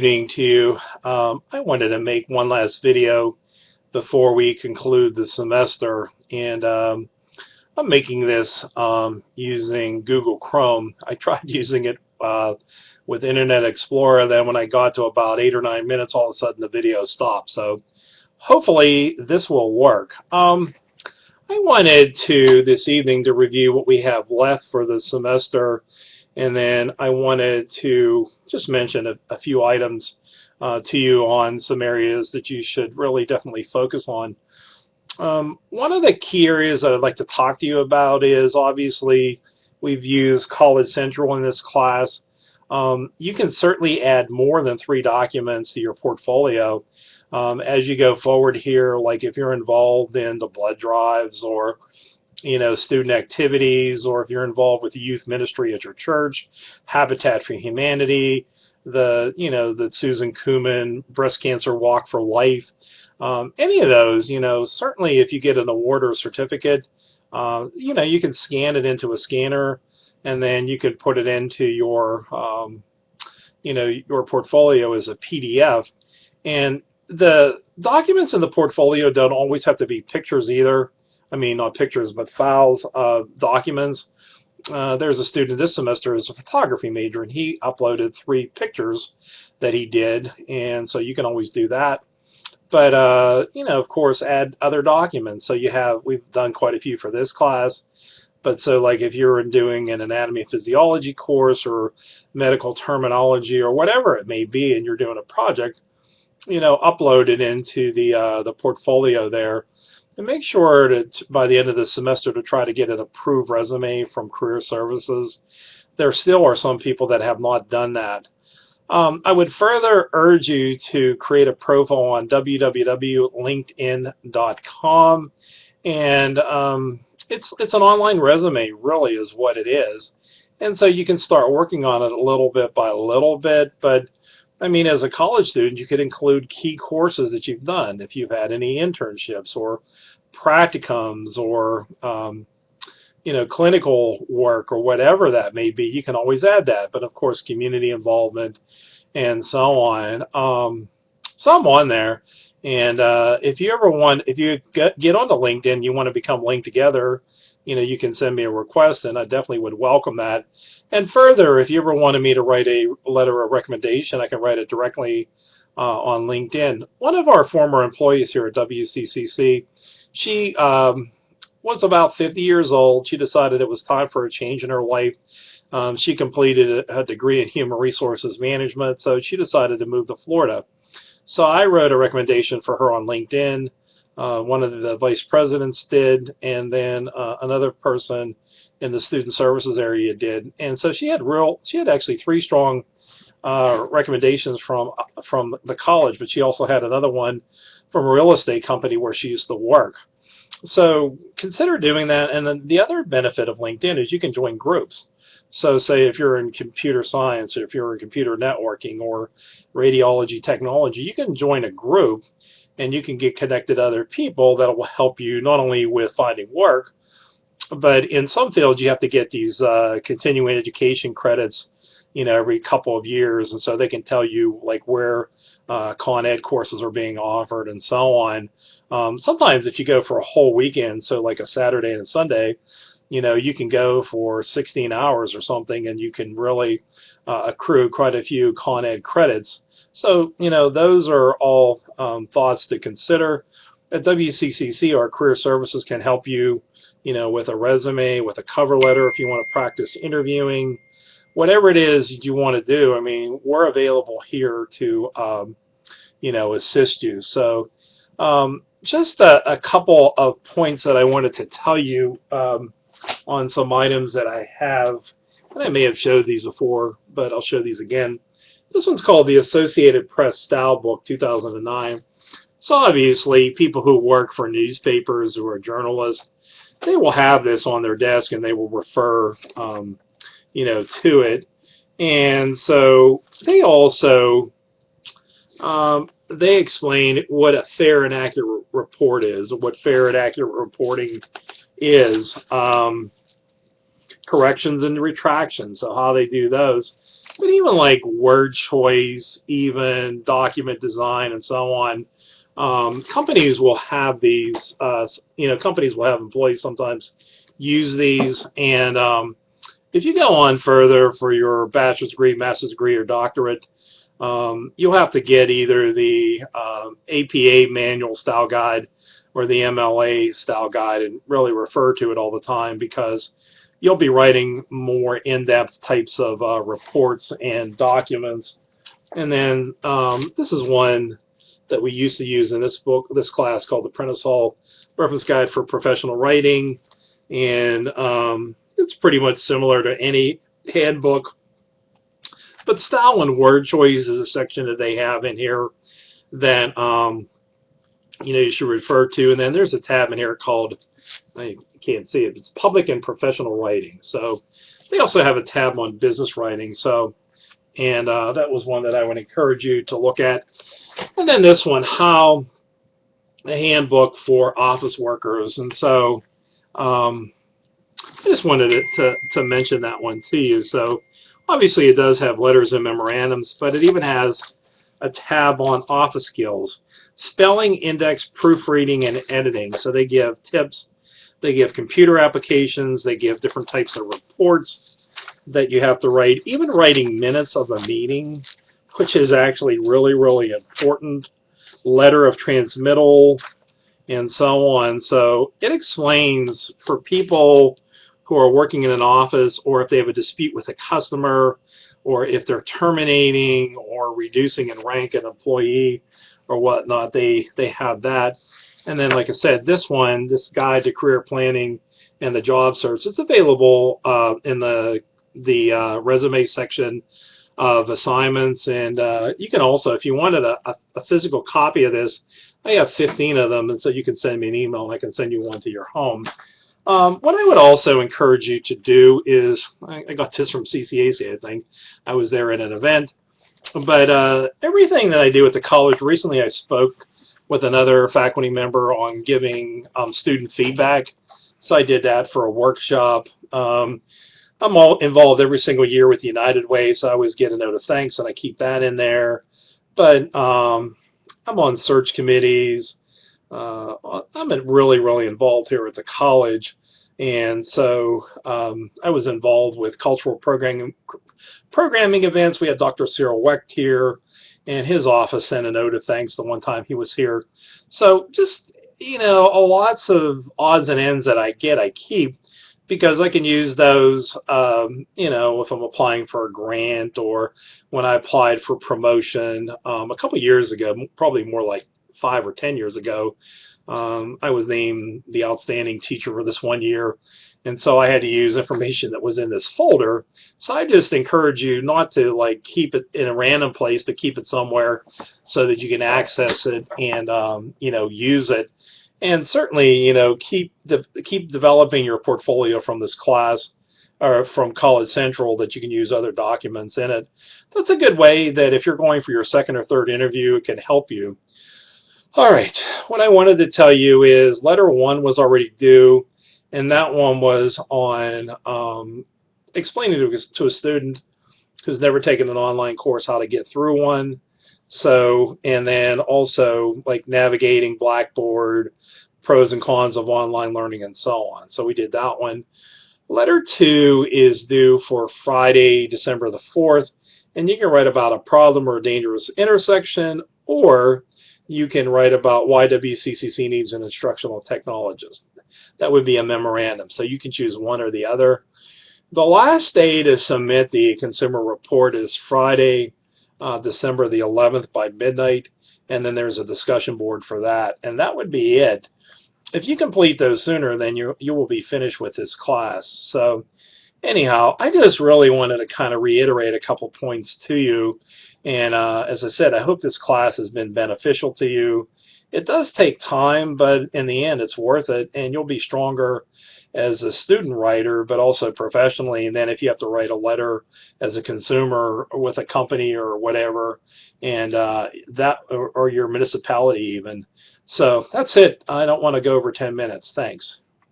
Evening to you. I wanted to make one last video before we conclude the semester, and I'm making this using Google Chrome. I tried using it with Internet Explorer, then when I got to about 8 or 9 minutes, all of a sudden the video stopped. So hopefully this will work. I wanted to this evening to review what we have left for the semester, and then I wanted to just mention a few items to you on some areas that you should really definitely focus on. One of the key areas that I'd like to talk to you about is obviously we've used College Central in this class. You can certainly add more than 3 documents to your portfolio as you go forward here, like if you're involved in the blood drives or student activities, or if you're involved with the youth ministry at your church, Habitat for Humanity, the Susan Komen Breast Cancer Walk for Life, any of those, certainly if you get an award or a certificate, you can scan it into a scanner, and then you could put it into your, your portfolio as a PDF. And the documents in the portfolio don't always have to be pictures either. I mean, not pictures, but files of documents. There's a student this semester who's a photography major, and he uploaded 3 pictures that he did, and so you can always do that. But, of course, add other documents. So we've done quite a few for this class. But so like if you're doing an anatomy and physiology course or medical terminology or whatever it may be, and you're doing a project, upload it into the portfolio there. And make sure that by the end of the semester to try to get an approved resume from Career Services. There still are some people that have not done that. I would further urge you to create a profile on www.linkedin.com, and it's an online resume, really, is what it is. And so you can start working on it a little bit by little bit. But I mean, as a college student, you could include key courses that you've done, if you've had any internships or practicums or clinical work or whatever that may be. You can always add that. But of course, community involvement and so on. So I'm on there. And if you get onto LinkedIn, you want to become linked together, you can send me a request, and I definitely would welcome that. And further, if you ever wanted me to write a letter of recommendation, I can write it directly on LinkedIn. One of our former employees here at WCCC, she was about 50 years old. She decided it was time for a change in her life. She completed a degree in human resources management, so she decided to move to Florida. So I wrote a recommendation for her on LinkedIn. One of the vice presidents did, and then another person in the student services area did. And so she had actually 3 strong recommendations from the college, but she also had another one from a real estate company where she used to work. So consider doing that. And then the other benefit of LinkedIn is you can join groups. So say if you're in computer science, or if you're in computer networking or radiology technology, you can join a group and you can get connected to other people that will help you not only with finding work, but in some fields you have to get these continuing education credits, every couple of years, and so they can tell you like where Con Ed courses are being offered and so on. Sometimes if you go for a whole weekend, so like a Saturday and a Sunday, you can go for 16 hours or something, and you can really accrue quite a few Con Ed credits. So, those are all thoughts to consider. At WCCC, our career services can help you, with a resume, with a cover letter, if you want to practice interviewing, whatever it is you want to do. I mean, we're available here to, assist you. So, just a couple of points that I wanted to tell you on some items that I have, and I may have showed these before, but I'll show these again. This one's called the Associated Press Style Book 2009. So obviously, people who work for newspapers or are journalists, they will have this on their desk and they will refer, to it. And so they also, they explain what a fair and accurate report is, or what fair and accurate reporting is, corrections and retractions, so how they do those. But even like word choice, even document design, and so on, companies will have these. Companies will have employees sometimes use these, and if you go on further for your bachelor's degree, master's degree, or doctorate, you'll have to get either the APA manual style guide or the MLA style guide and really refer to it all the time, because you'll be writing more in-depth types of reports and documents. And then this is one that we used to use in this class, called the Prentice Hall Reference Guide for Professional Writing. And it's pretty much similar to any handbook. But style and word choice is a section that they have in here that you should refer to. And then there's a tab in here called, I can't see it, it's Public and Professional Writing. So they also have a tab on business writing. So, and that was one that I would encourage you to look at. And then this one, how a handbook for office workers. And so I just wanted to mention that one to you. So obviously it does have letters and memorandums, but it even has a tab on office skills, spelling, index, proofreading, and editing. So they give tips, they give computer applications, they give different types of reports that you have to write, even writing minutes of a meeting, which is actually really, really important, letter of transmittal, and so on. So it explains for people who are working in an office, or if they have a dispute with a customer, or if they're terminating or reducing in rank an employee or whatnot, they have that. And then, like I said, this one, this guide to career planning and the job search, it's available in the resume section of assignments. And you can also, if you wanted a physical copy of this, I have 15 of them, and so you can send me an email and I can send you one to your home. What I would also encourage you to do is, I got this from CCAC, I think. I was there at an event. But everything that I do at the college, recently I spoke with another faculty member on giving student feedback. So I did that for a workshop. I'm all involved every single year with United Way, so I always get a note of thanks, and I keep that in there. But I'm on search committees. I'm really, really involved here at the college, and so I was involved with cultural programming events. We had Dr. Cyril Wecht here, and his office sent a note of thanks the one time he was here. So just, lots of odds and ends that I get, I keep, because I can use those, if I'm applying for a grant, or when I applied for promotion a couple years ago, probably more like 5 or 10 years ago. I was named the outstanding teacher for this one year, and so I had to use information that was in this folder. So I just encourage you not to keep it in a random place, but keep it somewhere so that you can access it and use it. And certainly, keep developing your portfolio from this class or from College Central, that you can use other documents in it. That's a good way that if you're going for your second or third interview, it can help you. All right, what I wanted to tell you is letter 1 was already due, and that one was on explaining to a student who's never taken an online course how to get through one. So, and then also navigating Blackboard, pros and cons of online learning, and so on. So we did that one. Letter 2 is due for Friday, December the 4th, and you can write about a problem or a dangerous intersection, or you can write about why WCCC needs an instructional technologist. That would be a memorandum, so you can choose one or the other. The last day to submit the consumer report is Friday, December the 11th by midnight, and then there's a discussion board for that, and that would be it. If you complete those sooner, then you will be finished with this class. So anyhow, I just really wanted to kind of reiterate a couple points to you. And as I said, I hope this class has been beneficial to you. It does take time, but in the end, it's worth it, and you'll be stronger as a student writer, but also professionally. And then if you have to write a letter as a consumer or with a company or whatever, and or your municipality even. So that's it. I don't want to go over 10 minutes. Thanks.